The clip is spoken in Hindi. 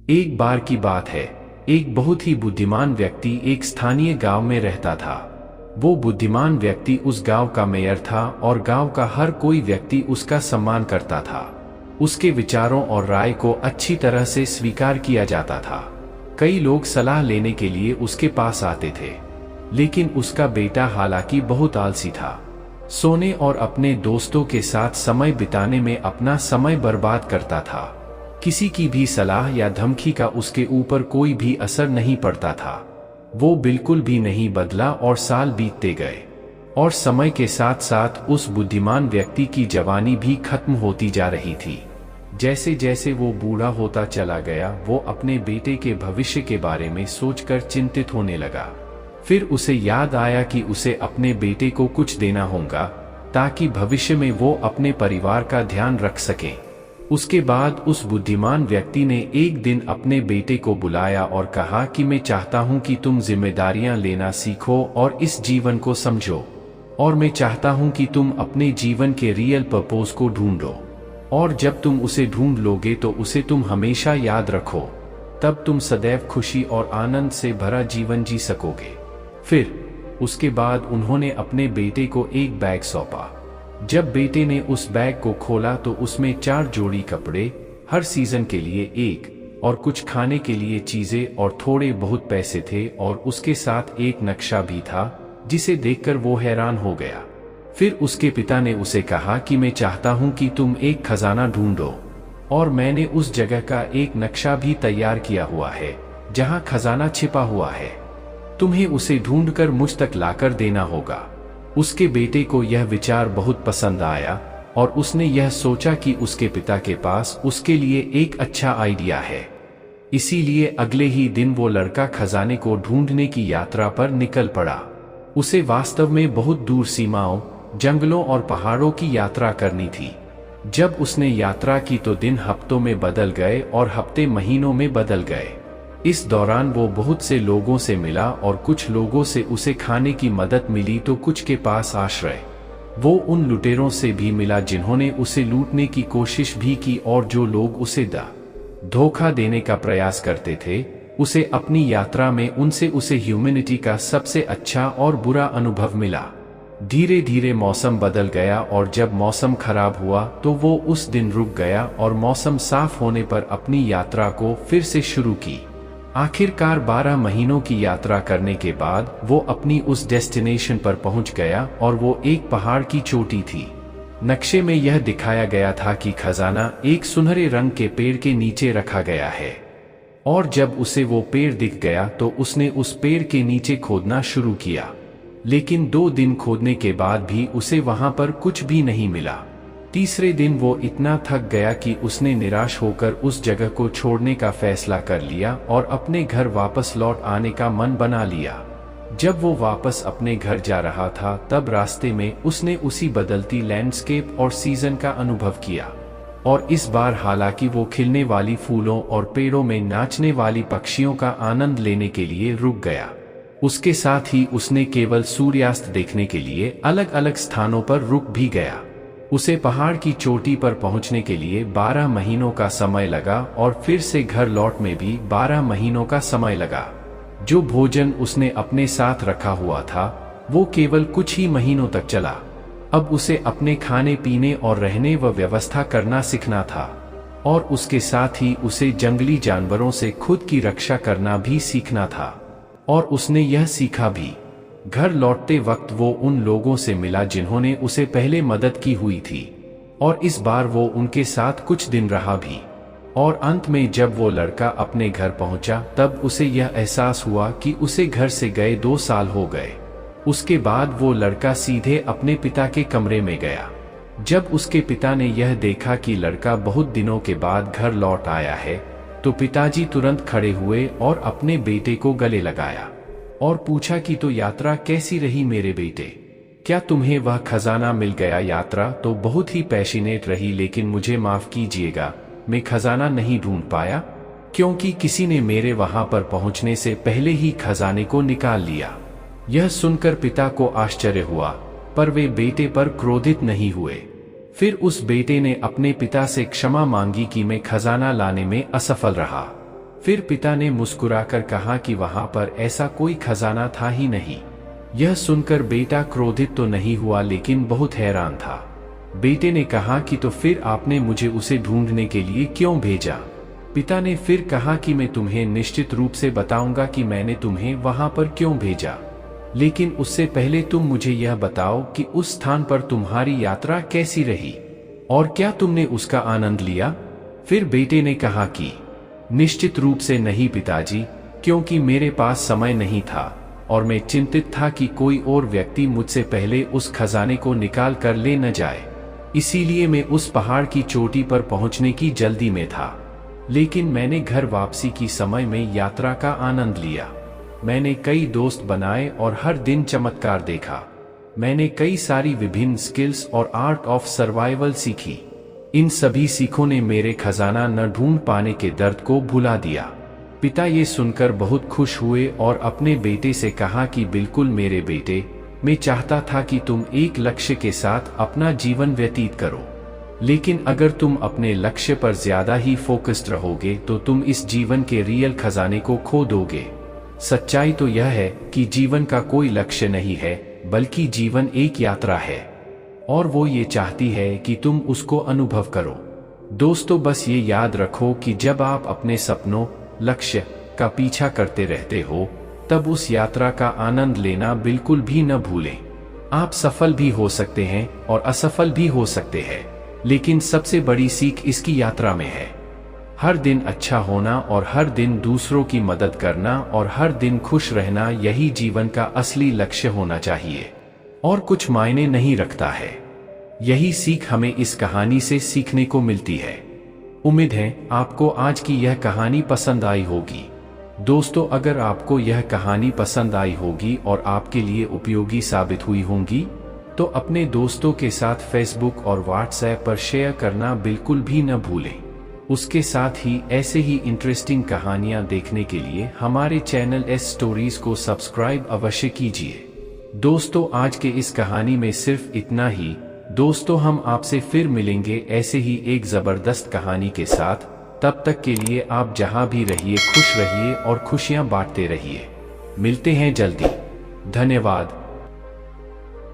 एक बार की बात है, एक बहुत ही बुद्धिमान व्यक्ति एक स्थानीय गांव में रहता था। वो बुद्धिमान व्यक्ति उस गांव का मेयर था और गांव का हर कोई व्यक्ति उसका सम्मान करता था। उसके विचारों और राय को अच्छी तरह से स्वीकार किया जाता था। कई लोग सलाह लेने के लिए उसके पास आते थे, लेकिन उसका बेटा हालांकि बहुत आलसी था। सोने और अपने दोस्तों के साथ समय बिताने में अपना समय बर्बाद करता था। किसी की भी सलाह या धमकी का उसके ऊपर कोई भी असर नहीं पड़ता था। वो बिल्कुल भी नहीं बदला और साल बीतते गए और समय के साथ साथ उस बुद्धिमान व्यक्ति की जवानी भी खत्म होती जा रही थी। जैसे जैसे वो बूढ़ा होता चला गया, वो अपने बेटे के भविष्य के बारे में सोचकर चिंतित होने लगा। फिर उसे याद आया कि उसे अपने बेटे को कुछ देना होगा ताकि भविष्य में वो अपने परिवार का ध्यान रख सके। उसके बाद उस बुद्धिमान व्यक्ति ने एक दिन अपने बेटे को बुलाया और कहा कि मैं चाहता हूं कि तुम जिम्मेदारियां लेना सीखो और इस जीवन को समझो, और मैं चाहता हूं कि तुम अपने जीवन के रियल पर्पस को ढूंढो, और जब तुम उसे ढूंढ लोगे तो उसे तुम हमेशा याद रखो। तब तुम सदैव खुशी और आनंद से भरा जीवन जी सकोगे। फिर उसके बाद उन्होंने अपने बेटे को एक बैग सौंपा। जब बेटे ने उस बैग को खोला तो उसमें 4 जोड़ी कपड़े, हर सीजन के लिए एक, और कुछ खाने के लिए चीजें और थोड़े बहुत पैसे थे, और उसके साथ एक नक्शा भी था जिसे देखकर वो हैरान हो गया। फिर उसके पिता ने उसे कहा कि मैं चाहता हूं कि तुम एक खजाना ढूंढो, और मैंने उस जगह का एक नक्शा भी तैयार किया हुआ है जहां खजाना छिपा हुआ है। तुम्हें उसे ढूंढकर मुझ तक लाकर देना होगा। उसके बेटे को यह विचार बहुत पसंद आया और उसने यह सोचा कि उसके पिता के पास उसके लिए एक अच्छा आइडिया है। इसीलिए अगले ही दिन वो लड़का खजाने को ढूंढने की यात्रा पर निकल पड़ा। उसे वास्तव में बहुत दूर सीमाओं, जंगलों और पहाड़ों की यात्रा करनी थी। जब उसने यात्रा की तो दिन हफ्तों में बदल गए और हफ्ते महीनों में बदल गए। इस दौरान वो बहुत से लोगों से मिला और कुछ लोगों से उसे खाने की मदद मिली तो कुछ के पास आश्रय। वो उन लुटेरों से भी मिला जिन्होंने उसे लूटने की कोशिश भी की, और जो लोग उसे धोखा देने का प्रयास करते थे, उसे अपनी यात्रा में उनसे उसे ह्यूमैनिटी का सबसे अच्छा और बुरा अनुभव मिला। धीरे धीरे मौसम बदल गया और जब मौसम खराब हुआ तो वो उस दिन रुक गया और मौसम साफ होने पर अपनी यात्रा को फिर से शुरू की। आखिरकार 12 महीनों की यात्रा करने के बाद वो अपनी उस डेस्टिनेशन पर पहुंच गया और वो एक पहाड़ की चोटी थी। नक्शे में यह दिखाया गया था कि खजाना एक सुनहरे रंग के पेड़ के नीचे रखा गया है, और जब उसे वो पेड़ दिख गया तो उसने उस पेड़ के नीचे खोदना शुरू किया। लेकिन 2 दिन खोदने के बाद भी उसे वहां पर कुछ भी नहीं मिला। तीसरे दिन वो इतना थक गया कि उसने निराश होकर उस जगह को छोड़ने का फैसला कर लिया और अपने घर वापस लौट आने का मन बना लिया। जब वो वापस अपने घर जा रहा था तब रास्ते में उसने उसी बदलती लैंडस्केप और सीजन का अनुभव किया, और इस बार हालांकि वो खिलने वाली फूलों और पेड़ों में नाचने वाली पक्षियों का आनंद लेने के लिए रुक गया। उसके साथ ही उसने केवल सूर्यास्त देखने के लिए अलग अलग स्थानों पर रुक भी गया। उसे पहाड़ की चोटी पर पहुंचने के लिए 12 महीनों का समय लगा और फिर से घर लौट में भी 12 महीनों का समय लगा। जो भोजन उसने अपने साथ रखा हुआ था वो केवल कुछ ही महीनों तक चला। अब उसे अपने खाने पीने और रहने व व्यवस्था करना सीखना था, और उसके साथ ही उसे जंगली जानवरों से खुद की रक्षा करना भी सीखना था, और उसने यह सीखा भी। घर लौटते वक्त वो उन लोगों से मिला जिन्होंने उसे पहले मदद की हुई थी, और इस बार वो उनके साथ कुछ दिन रहा भी। और अंत में जब वो लड़का अपने घर पहुंचा तब उसे यह एहसास हुआ कि उसे घर से गए 2 साल हो गए। उसके बाद वो लड़का सीधे अपने पिता के कमरे में गया। जब उसके पिता ने यह देखा कि लड़का बहुत दिनों के बाद घर लौट आया है तो पिताजी तुरंत खड़े हुए और अपने बेटे को गले लगाया और पूछा कि तो यात्रा कैसी रही मेरे बेटे? क्या तुम्हें वह खजाना मिल गया? यात्रा तो बहुत ही पैशनेट रही, लेकिन मुझे माफ कीजिएगा, मैं खजाना नहीं ढूंढ पाया क्योंकि किसी ने मेरे वहां पर पहुंचने से पहले ही खजाने को निकाल लिया। यह सुनकर पिता को आश्चर्य हुआ, पर वे बेटे पर क्रोधित नहीं हुए। फिर उस बेटे ने अपने पिता से क्षमा मांगी कि मैं खजाना लाने में असफल रहा। फिर पिता ने मुस्कुराकर कहा कि वहां पर ऐसा कोई खजाना था ही नहीं। यह सुनकर बेटा क्रोधित तो नहीं हुआ लेकिन बहुत हैरान था। बेटे ने कहा कि तो फिर आपने मुझे उसे ढूंढने के लिए क्यों भेजा? पिता ने फिर कहा कि मैं तुम्हें निश्चित रूप से बताऊंगा कि मैंने तुम्हें वहां पर क्यों भेजा, लेकिन उससे पहले तुम मुझे यह बताओ कि उस स्थान पर तुम्हारी यात्रा कैसी रही और क्या तुमने उसका आनंद लिया? फिर बेटे ने कहा कि निश्चित रूप से नहीं पिताजी, क्योंकि मेरे पास समय नहीं था और मैं चिंतित था कि कोई और व्यक्ति मुझसे पहले उस खजाने को निकाल कर ले न जाए, इसीलिए मैं उस पहाड़ की चोटी पर पहुंचने की जल्दी में था। लेकिन मैंने घर वापसी की समय में यात्रा का आनंद लिया। मैंने कई दोस्त बनाए और हर दिन चमत्कार देखा। मैंने कई सारी विभिन्न स्किल्स और आर्ट ऑफ सर्वाइवल सीखी। इन सभी सीखों ने मेरे खजाना न ढूंढ पाने के दर्द को भुला दिया। पिता ये सुनकर बहुत खुश हुए और अपने बेटे से कहा कि बिल्कुल मेरे बेटे, मैं चाहता था कि तुम एक लक्ष्य के साथ अपना जीवन व्यतीत करो, लेकिन अगर तुम अपने लक्ष्य पर ज्यादा ही फोकस्ड रहोगे तो तुम इस जीवन के रियल खजाने को खो दोगे। सच्चाई तो यह है कि जीवन का कोई लक्ष्य नहीं है, बल्कि जीवन एक यात्रा है और वो ये चाहती है कि तुम उसको अनुभव करो। दोस्तों, बस ये याद रखो कि जब आप अपने सपनों, लक्ष्य का पीछा करते रहते हो, तब उस यात्रा का आनंद लेना बिल्कुल भी न भूलें। आप सफल भी हो सकते हैं और असफल भी हो सकते हैं, लेकिन सबसे बड़ी सीख इसकी यात्रा में है। हर दिन अच्छा होना और हर दिन दूसरों की मदद करना और हर दिन खुश रहना, यही जीवन का असली लक्ष्य होना चाहिए और कुछ मायने नहीं रखता है। यही सीख हमें इस कहानी से सीखने को मिलती है। उम्मीद है आपको आज की यह कहानी पसंद आई होगी। दोस्तों, अगर आपको यह कहानी पसंद आई होगी और आपके लिए उपयोगी साबित हुई होंगी, तो अपने दोस्तों के साथ फेसबुक और व्हाट्सएप पर शेयर करना बिल्कुल भी न भूलें। उसके साथ ही ऐसे ही इंटरेस्टिंग कहानियां देखने के लिए हमारे चैनल एस स्टोरीज को सब्सक्राइब अवश्य कीजिए। दोस्तों, आज के इस कहानी में सिर्फ इतना ही। दोस्तों, हम आपसे फिर मिलेंगे ऐसे ही एक जबरदस्त कहानी के साथ। तब तक के लिए आप जहां भी रहिए खुश रहिए और खुशियां बांटते रहिए। मिलते हैं जल्दी। धन्यवाद।